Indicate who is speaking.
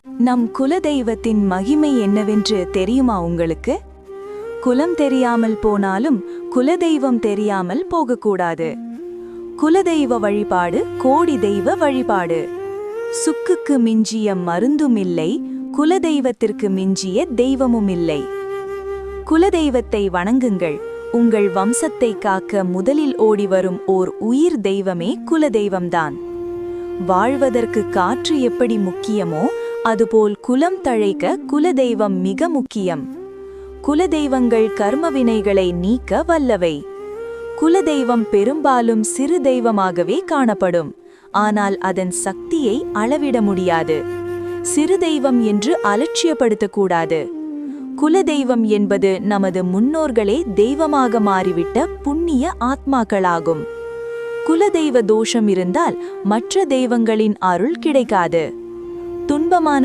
Speaker 1: நம் குலதெய்வத்தின் மகிமை என்னவென்று தெரியுமா உங்களுக்கு? குலம் தெரியாமல் போனாலும் குலதெய்வம் தெரியாமல் போகக்கூடாது. குலதெய்வ வழிபாடு கோடி தெய்வ வழிபாடு. சுக்குக்கு மிஞ்சிய மருந்தும் இல்லை, குலதெய்வத்திற்கு மிஞ்சிய தெய்வமும் இல்லை. குலதெய்வத்தை வணங்குங்கள். உங்கள் வம்சத்தை காக்க முதலில் ஓடிவரும் ஓர் உயிர் தெய்வமே குலதெய்வம்தான். வாழ்வதற்கு காற்று எப்படி முக்கியமோ அதுபோல் குலம் தழைக்க குலதெய்வம் மிக முக்கியம். குலதெய்வங்கள் கர்மவினைகளை நீக்க வல்லவை. குலதெய்வம் பெரும்பாலும் சிறு தெய்வமாகவே காணப்படும், ஆனால் அதன் சக்தியை அளவிட முடியாது. சிறு தெய்வம் என்று அலட்சியப்படுத்தக்கூடாது. குலதெய்வம் என்பது நமது முன்னோர்களே தெய்வமாக மாறிவிட்ட புண்ணிய ஆத்மாக்களாகும். குலதெய்வ தோஷம் இருந்தால் மற்ற தெய்வங்களின் அருள் கிடைக்காது. துன்பமான